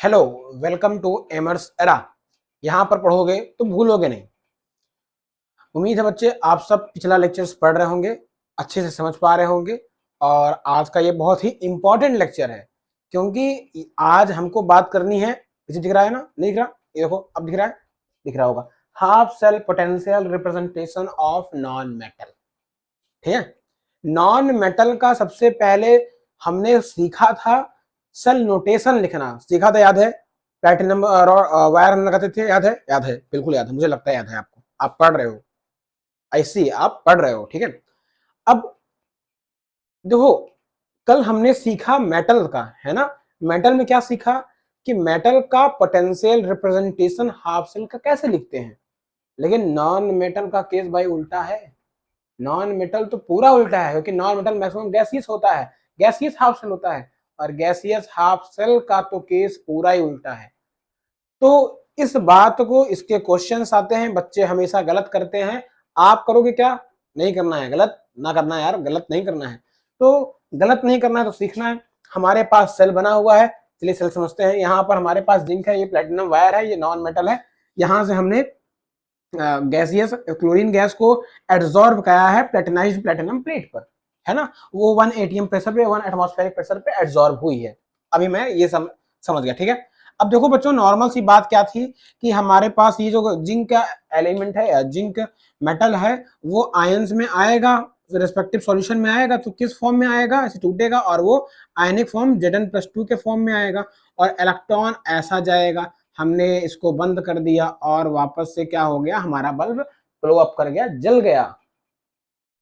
Hello, welcome to Emers era. यहाँ पर पढ़ोगे तो भूलोगे नहीं। उम्मीद है बच्चे आप सब पिछला लेक्चर्स पढ़ रहे होंगे, अच्छे से समझ पा रहे होंगे। और आज का ये बहुत ही इंपॉर्टेंट लेक्चर है क्योंकि आज हमको बात करनी है। इसे दिख रहा है ना? नहीं दिख रहा? ये देखो, अब दिख रहा है, दिख रहा होगा। Half cell potential representation of non metal. ठीक है, नॉन मेटल का सबसे पहले हमने सीखा था सेल नोटेशन लिखना, सीखा था, याद है? प्लैटिनम वायर हम लगाते थे, याद है? याद है, बिल्कुल याद है, मुझे लगता है याद है आपको, आप पढ़ रहे हो, ऐसी आप पढ़ रहे हो। ठीक है, अब देखो, कल हमने सीखा मेटल का, है ना? मेटल में क्या सीखा कि मेटल का पोटेंशियल रिप्रेजेंटेशन हाफ सेल का कैसे लिखते हैं। लेकिन नॉन मेटल का केस भाई उल्टा है। नॉन मेटल तो पूरा उल्टा है क्योंकि नॉन मेटल मैक्सिमम गैसियस होता है, गैसियस हाफ सेल होता है, और गैसियस हाफ सेल का तो केस पूरा ही उल्टा है। तो इस बात को, इसके क्वेश्चंस आते हैं, बच्चे हमेशा गलत करते हैं। आप करोगे क्या? नहीं करना है, गलत ना करना है यार, गलत नहीं करना है। तो गलत नहीं करना है तो सीखना है। हमारे पास सेल बना हुआ है, चलिए सेल समझते हैं। यहाँ पर हमारे पास जिंक है, ये प्लेटिनम वायर है, ये नॉन मेटल है। यहाँ से हमने गैसियस क्लोरीन गैस को एड्सॉर्ब किया है प्लेटिनाइज्ड प्लेटिनम प्लेट पर, है ना? वो 1 atm प्रेशर पे, 1 एटमॉस्फेरिक प्रेशर पे एड्सॉर्ब हुई है। अभी मैं ये समझ गया, ठीक है। अब देखो बच्चों, नॉर्मल सी बात क्या थी कि हमारे पास ये जो जिंक का एलिमेंट है, जिंक मेटल है, वो आयंस में आएगा, रिस्पेक्टिव सॉल्यूशन में आएगा तो किस फॉर्म में आएगा? ऐसे टूटेगा और वो आयनिक फॉर्म Zn+2 के फॉर्म में आएगा, और इलेक्ट्रॉन ऐसा जाएगा। हमने इसको बंद कर दिया और वापस से क्या हो गया? हमारा बल्ब ग्लो अप कर गया, जल गया।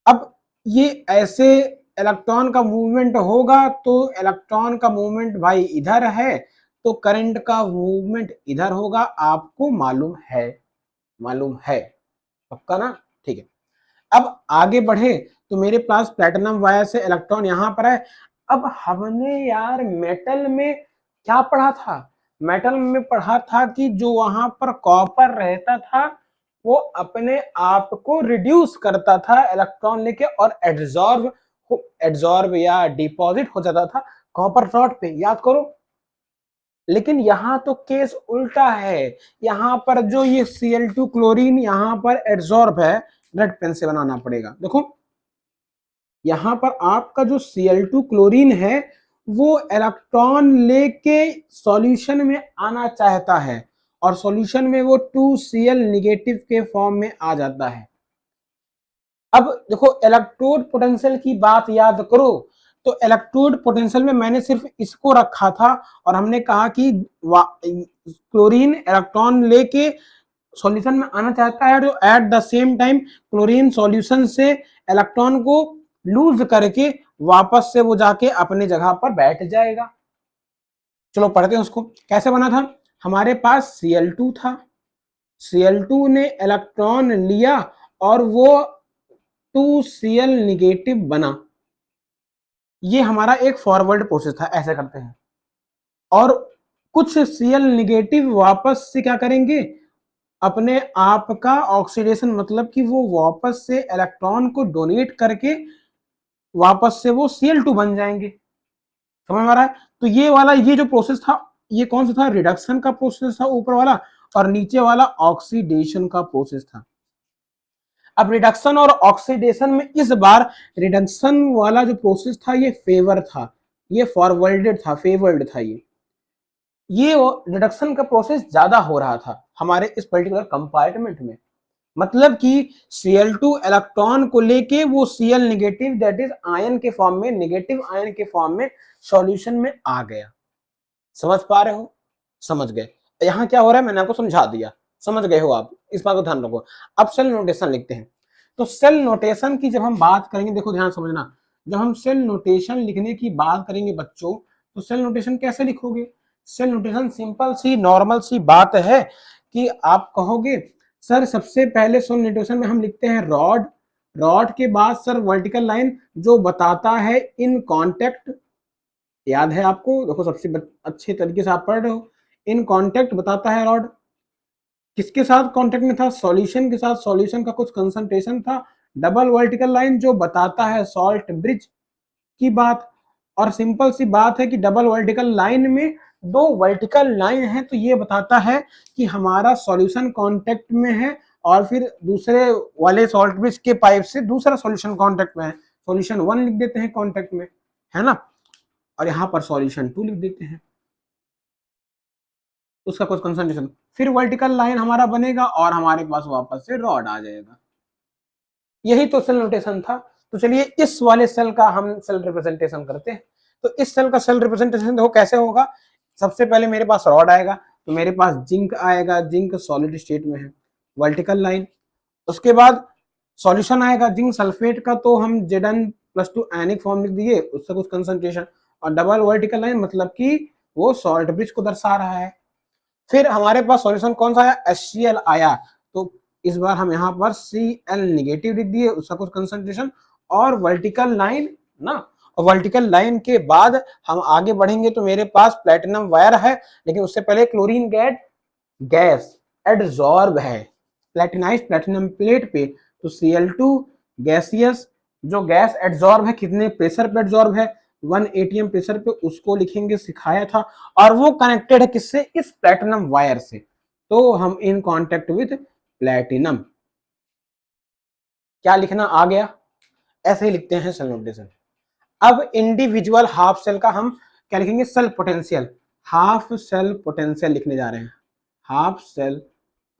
अब ये ऐसे इलेक्ट्रॉन का मूवमेंट होगा तो इलेक्ट्रॉन का मूवमेंट भाई इधर है, तो करंट का मूवमेंट इधर होगा। आपको मालूम है? मालूम है पक्का ना? ठीक है, अब आगे बढ़े तो मेरे पास प्लेटिनम वायर से इलेक्ट्रॉन यहां पर है। अब हमने यार मेटल में क्या पढ़ा था? मेटल में पढ़ा था कि जो वहां पर कॉपर रहता था वो अपने आप को रिड्यूस करता था इलेक्ट्रॉन लेके, और एड्सॉर्ब या डिपॉजिट हो जाता था कॉपर रॉड पे, याद करो। लेकिन यहाँ तो केस उल्टा है। यहाँ पर जो ये Cl2 क्लोरीन यहाँ पर एड्सॉर्ब है, रेड पेन से बनाना पड़ेगा। देखो यहाँ पर आपका जो Cl2 क्लोरीन है वो इलेक्ट्रॉन लेके सॉल्यूशन में आना चाहता है, और सॉल्यूशन में वो 2Cl निगेटिव के फॉर्म में आ जाता है। अब देखो, इलेक्ट्रोड पोटेंशियल की बात याद करो, तो इलेक्ट्रोड पोटेंशियल में मैंने सिर्फ इसको रखा था, और हमने कहा कि क्लोरीन इलेक्ट्रॉन लेके सॉल्यूशन में आना चाहता है, तो at the same time chlorine solution से इलेक्ट्रॉन को लूज करके वापस से वो जाके अपने जगह पर बैठ जाएगा। चलो पढ़ते हैं उसको कैसे बना था। हमारे पास Cl2 था, Cl2 ने इलेक्ट्रॉन लिया और वो 2Cl निगेटिव बना। ये हमारा एक फॉरवर्ड प्रोसेस था, ऐसे करते हैं। और कुछ Cl निगेटिव वापस से क्या करेंगे? अपने आप का ऑक्सीडेशन, मतलब कि वो वापस से इलेक्ट्रॉन को डोनेट करके वापस से वो Cl2 बन जाएंगे। समझ में आ रहा है? तो ये वाला, ये जो प्रोसेस था, ये कौन सा था? रिडक्शन का प्रोसेस था ऊपर वाला, और नीचे वाला ऑक्सीडेशन का प्रोसेस था। अब रिडक्शन और ऑक्सीडेशन में इस बार रिडक्शन वाला जो प्रोसेस था ये फेवर था, ये फॉरवर्डेड था, फेवर्ड था। ये रिडक्शन का प्रोसेस ज्यादा हो रहा था हमारे इस पर्टिकुलर कंपार्टमेंट में। मतलब कि Cl2 इलेक्ट्रॉन को लेके वो Cl negative, that is ion के फॉर्म में, नेगेटिव आयन के फॉर्म में सॉल्यूशन में आ गया। समझ पा रहे हो? समझ गए? यहाँ क्या हो रहा है मैंने आपको समझा दिया, समझ गए हो आप? इस बात को ध्यान रखो। अब सेल नोटेशन लिखते हैं। तो सेल नोटेशन की जब हम बात करेंगे, देखो ध्यान समझना, जब हम सेल नोटेशन लिखने की बात करेंगे बच्चों, तो सेल नोटेशन कैसे लिखोगे? सेल नोटेशन सिंपल सी नॉर्मल सी बात है कि आप कहोगे सर सबसे पहले सेल नोटेशन में हम लिखते हैं रॉड, रॉड के बाद सर वर्टिकल लाइन जो बताता है इन कांटेक्ट, याद है आपको? देखो सबसे अच्छे तरीके से आप पढ़ रहे हो। इन कांटेक्ट बताता है रॉड, किसके साथ कांटेक्ट में था? सॉल्यूशन के साथ, सॉल्यूशन का कुछ कंसंट्रेशन था। डबल वर्टिकल लाइन जो बताता है सॉल्ट ब्रिज की बात, और सिंपल सी बात है कि डबल वर्टिकल लाइन में दो वर्टिकल लाइन है तो ये बताता है कि हमारा सॉल्यूशन कांटेक्ट में है और फिर दूसरे वाले सॉल्ट ब्रिज के पाइप से दूसरा सॉल्यूशन कांटेक्ट में है। सॉल्यूशन 1 लिख देते हैं कांटेक्ट में, है ना, और यहाँ पर सॉल्यूशन 2 लिख देते हैं, उसका कुछ कंसंट्रेशन, फिर वर्टिकल लाइन हमारा बनेगा और हमारे पास वापस से रॉड आ जाएगा। यही तो सेल नोटेशन था। तो चलिए इस वाले सेल का हम सेल रिप्रेजेंटेशन करते हैं। तो इस सेल का सेल रिप्रेजेंटेशन देखो कैसे होगा। सबसे पहले मेरे पास रॉड आएगा, तो मेरे पास जिंक आएगा, जिंक सॉलिड स्टेट में है, वर्टिकल लाइन। उसके बाद सॉल्यूशन आएगा जिंक सल्फेट का, तो हम Zn+2 आयनिक फॉर्म लिख दिए, उससे कुछ कंसंट्रेशन, और डबल वर्टिकल लाइन मतलब कि वो सॉल्ट ब्रिज को दर्शा रहा है। फिर हमारे पास सॉल्यूशन कौन सा आया, HCl आया, तो इस बार हम यहाँ पर Cl निगेटिव लिख दिए, उसका कुछ कंसंट्रेशन और वर्टिकल लाइन ना। और वर्टिकल लाइन के बाद हम आगे बढ़ेंगे तो मेरे पास प्लेटिनम वायर है, लेकिन उससे पहले क्लोरीन गैस एडजॉर्ब है प्लेटिनाइज्ड प्लेटिनम प्लेट पे, तो Cl2 गैसियस जो गैस एडजॉर्ब है, कितने प्रेशर पे एडजॉर्ब है, 1 atm प्रेशर पे, उसको लिखेंगे, सिखाया था, और वो कनेक्टेड है किससे, इस प्लेटिनम वायर से, तो हम इन कांटेक्ट विद प्लेटिनम। क्या लिखना आ गया, ऐसे ही लिखते हैं सेल नोटेशन। अब इंडिविजुअल हाफ सेल का हम क्या लिखेंगे, cell potential, half cell potential लिखने जा रहे हैं, हाफ सेल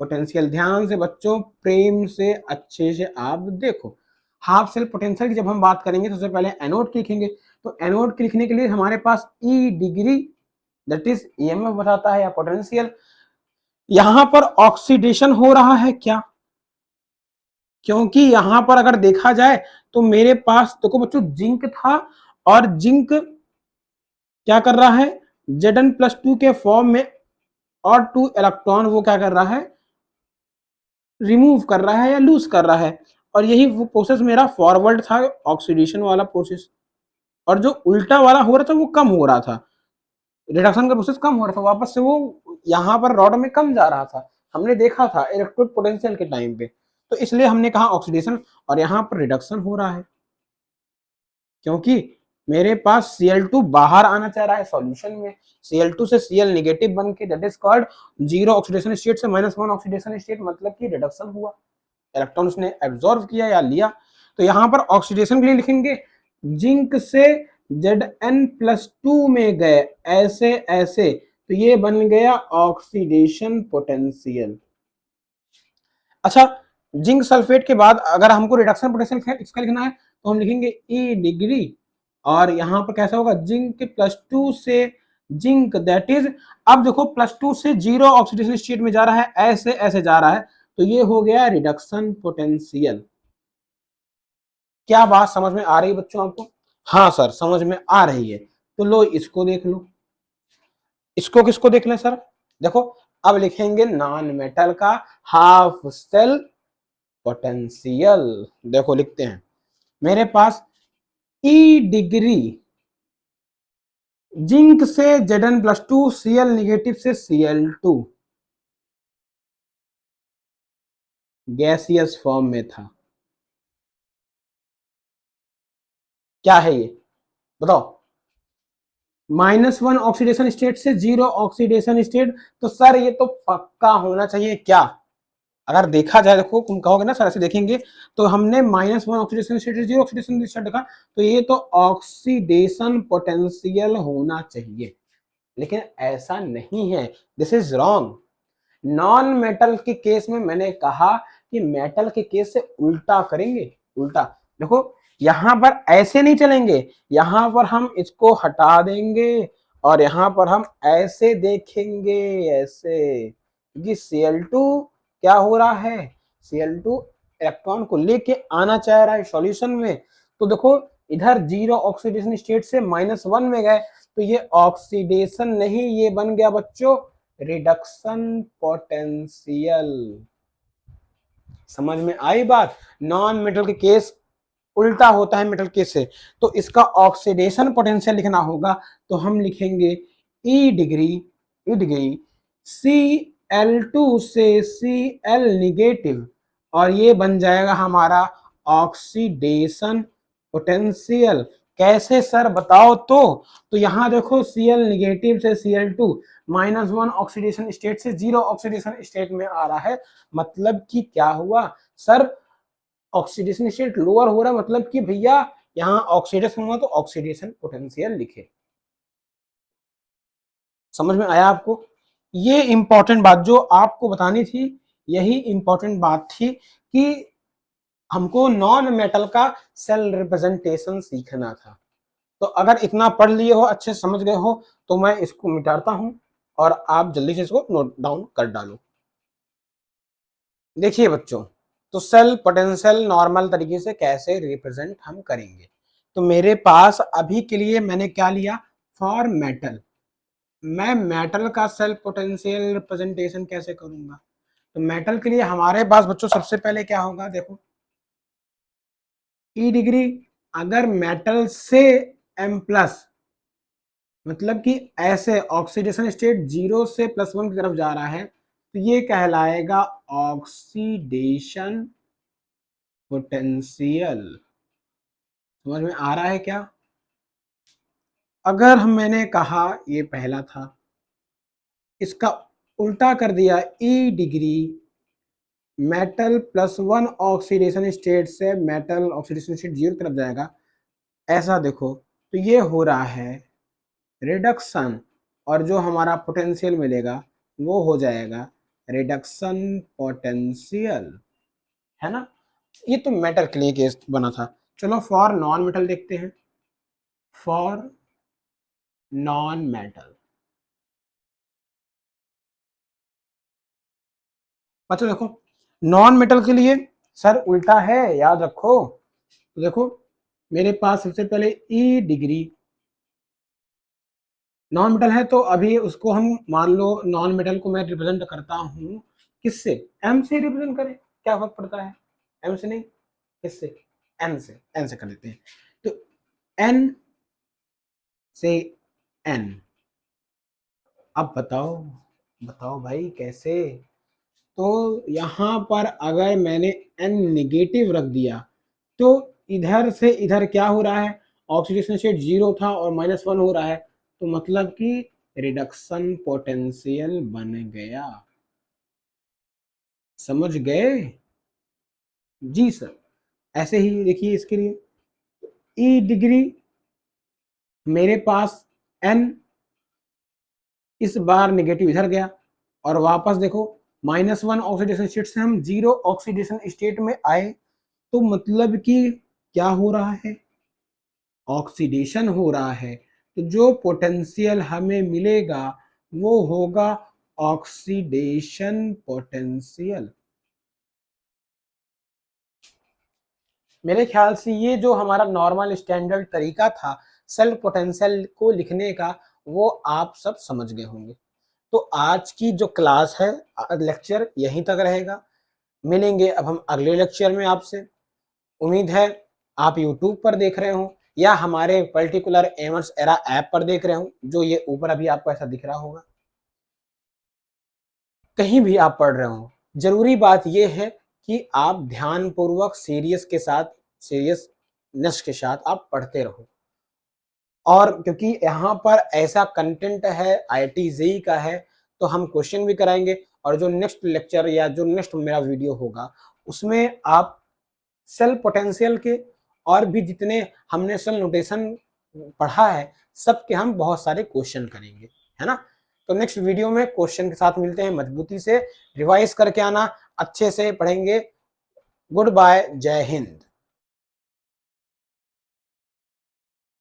पोटेंशियल। ध्यान से बच्चों, प्रेम से, अच्छे से आप देखो। हाफ सेल पोटेंशियल की जब हम बात करेंगे तो सबसे पहले एनोड की लिखेंगे, तो एनोड की लिखने के लिए हमारे पास ई डिग्री दैट इज ईएमएफ बताता है या पोटेंशियल। यहां पर ऑक्सीडेशन हो रहा है क्या, क्योंकि यहां पर अगर देखा जाए तो मेरे पास देखो बच्चों जिंक था, और जिंक क्या कर रहा है, Zn+2 के फॉर्म में, और 2 इलेक्ट्रॉन वो क्या कर रहा है, रिमूव कर रहा है या लूज कर रहा है, और यही वो प्रोसेस मेरा फॉरवर्ड था, ऑक्सीडेशन वाला प्रोसेस, और जो उल्टा वाला हो रहा था वो कम हो रहा था, रिडक्शन का प्रोसेस कम हो रहा था, वापस से वो यहाँ पर रॉड में कम जा रहा था, हमने देखा था इलेक्ट्रोड पोटेंशियल के टाइम पे, तो इसलिए हमने कहा ऑक्सीडेशन, और यहाँ पर रिडक्शन हो रहा है, क्योंकि मेरे पास Cl2 बाहर आना चाह रहा है सॉल्यूशन में, Cl2 से Cl नेगेटिव बन के that is called zero oxidation state से -1 ऑक्सीडेशन स्टेट, मतलब कि रिडक्शन हुआ, इलेक्ट्रॉन उसने एब्जॉर्ब किया या लिया। तो यहाँ पर ऑक्सीडेशन के लिए लिखेंगे जिंक से Zn+2 में गए ऐसे ऐसे, तो ये बन गया ऑक्सीडेशन पोटेंशियल। अच्छा, जिंक सल्फेट के बाद अगर हमको रिडक्शन पोटेंशियल इसका लिखना है तो हम लिखेंगे ई डिग्री, और यहाँ पर कैसा होगा, जिंक+2 से जिंक दैट इज, अब देखो +2 से जीरो ऑक्सीडेशन स्टेट में जा रहा है, ऐसे ऐसे जा रहा है, तो ये हो गया रिडक्शन पोटेंशियल। क्या बात समझ में आ रही है बच्चों आपको, हाँ सर समझ में आ रही है, तो लो इसको देख लो, इसको किसको देख लें सर, देखो अब लिखेंगे नॉन मेटल का हाफ सेल पोटेंशियल। देखो लिखते हैं, मेरे पास ई डिग्री जिंक से Zn+2 Cl निगेटिव से Cl2 गैसियस फॉर्म में था, क्या है ये बताओ, -1 ऑक्सीडेशन स्टेट से जीरो ऑक्सीडेशन स्टेट, तो सर ये तो पक्का होना चाहिए क्या, अगर देखा जाए, देखो तुम कहोगे ना सर ऐसे देखेंगे, तो हमने -1 ऑक्सीडेशन स्टेट से जीरो ऑक्सीडेशन स्टेट देखा, तो ये तो ऑक्सीडेशन पोटेंशियल होना चाहिए, लेकिन ऐसा नहीं है, this is wrong. Non metal के केस में मैंने कहा कि मेटल के केस से उल्टा करेंगे, उल्टा देखो यहां पर ऐसे नहीं चलेंगे, यहां पर हम इसको हटा देंगे और यहां पर हम ऐसे देखेंगे, ऐसे, क्योंकि Cl2 क्या हो रहा है, Cl2 इलेक्ट्रॉन को लेके आना चाह रहा है सॉल्यूशन में, तो देखो इधर जीरो ऑक्सीडेशन स्टेट से -1 में गए, तो ये ऑक्सीडेशन नहीं, ये बन गया बच्चों रिडक्शन पोटेंशियल। समझ में आई बात, नॉन मेटल के केस उल्टा होता है मेटल केस से, तो इसका ऑक्सीडेशन पोटेंशियल लिखना होगा, तो हम लिखेंगे ई डिग्री Cl2 से Cl निगेटिव, और ये बन जाएगा हमारा ऑक्सीडेशन पोटेंशियल, कैसे सर बताओ तो यहाँ देखो Cl निगेटिव से Cl2 -1 ऑक्सीडेशन स्टेट से 0 ऑक्सीडेशन स्टेट में आ रहा है। मतलब कि क्या हुआ सर, ऑक्सीडेशन स्टेट लोअर हो रहा है, मतलब कि भैया यहाँ ऑक्सीडेशन हुआ तो ऑक्सीडेशन पोटेंशियल लिखे। समझ में आया आपको? ये इंपॉर्टेंट बात जो आपको बतानी थी, यही इंपॉर्टेंट बात थी कि हमको नॉन मेटल का सेल रिप्रेजेंटेशन सीखना था। तो अगर इतना पढ़ लिए हो, अच्छे समझ गए हो, तो मैं इसको मिटाता हूं और आप जल्दी से इसको नोट डाउन कर डालो। देखिए बच्चों, तो सेल पोटेंशियल नॉर्मल तरीके से कैसे रिप्रेजेंट हम करेंगे। तो मेरे पास अभी के लिए मैंने क्या लिया, फॉर मेटल, मैं मेटल का सेल पोटेंशियल रिप्रेजेंटेशन कैसे करूंगा। तो मेटल के लिए हमारे पास बच्चों सबसे पहले क्या होगा, देखो ई डिग्री, अगर मेटल से M प्लस, मतलब कि ऐसे ऑक्सीडेशन स्टेट 0 से +1 की तरफ जा रहा है, तो ये कहलाएगा ऑक्सीडेशन पोटेंशियल। समझ में आ रहा है क्या? अगर मैंने कहा ये पहला था, इसका उल्टा कर दिया, ई डिग्री मेटल +1 ऑक्सीडेशन स्टेट से मेटल ऑक्सीडेशन स्टेट 0 की तरफ जाएगा, ऐसा देखो, तो ये हो रहा है रिडक्शन, और जो हमारा पोटेंशियल मिलेगा वो हो जाएगा रिडक्शन पोटेंशियल, है ना। ये तो मेटल के लिए केस बना था। चलो फॉर नॉन मेटल देखते हैं, फॉर नॉन मेटल। अच्छा देखो, नॉन मेटल के लिए सर उल्टा है, याद रखो। तो देखो मेरे पास सबसे पहले ई डिग्री नॉन मेटल है, तो अभी उसको हम मान लो नॉन मेटल को मैं रिप्रेजेंट करता हूं किससे, एम से रिप्रेजेंट करें, क्या फर्क पड़ता है, एम से नहीं, किससे, एन से, एन से कर देते हैं। तो एन से एन, अब बताओ, बताओ भाई कैसे। तो यहां पर अगर मैंने एन नेगेटिव रख दिया, तो इधर से इधर क्या हो रहा है, ऑक्सीडेशन स्टेट 0 था और -1 हो रहा है, तो मतलब कि रिडक्शन पोटेंशियल बन गया। समझ गए? जी सर। ऐसे ही देखिए इसके लिए ई डिग्री, मेरे पास एन, इस बार नेगेटिव इधर गया और वापस देखो -1 ऑक्सीडेशन स्टेट से हम 0 ऑक्सीडेशन स्टेट में आए, तो मतलब कि क्या हो रहा है, ऑक्सीडेशन हो रहा है। तो जो पोटेंशियल हमें मिलेगा वो होगा ऑक्सीडेशन पोटेंशियल। मेरे ख्याल से ये जो हमारा नॉर्मल स्टैंडर्ड तरीका था सेल पोटेंशियल को लिखने का, वो आप सब समझ गए होंगे। तो आज की जो क्लास है, लेक्चर यहीं तक रहेगा। मिलेंगे अब हम अगले लेक्चर में आपसे। उम्मीद है आप यूट्यूब पर देख रहे हो या हमारे पर्टिकुलर एमर्स एरा ऐप पर देख रहे हो, जो ये ऊपर अभी आपको ऐसा दिख रहा होगा। कहीं भी आप पढ़ रहे हो, जरूरी बात यह है कि आप ध्यानपूर्वक सीरियसनेस के साथ आप पढ़ते रहो। और क्योंकि यहाँ पर ऐसा कंटेंट है IIT JEE का है, तो हम क्वेश्चन भी कराएंगे, और जो नेक्स्ट लेक्चर या जो नेक्स्ट मेरा वीडियो होगा उसमें आप सेल पोटेंशियल के और भी जितने हमने सेल नोटेशन पढ़ा है सबके हम बहुत सारे क्वेश्चन करेंगे, है ना। तो नेक्स्ट वीडियो में क्वेश्चन के साथ मिलते हैं। मजबूती से रिवाइज करके आना, अच्छे से पढ़ेंगे। गुड बाय, जय हिंद।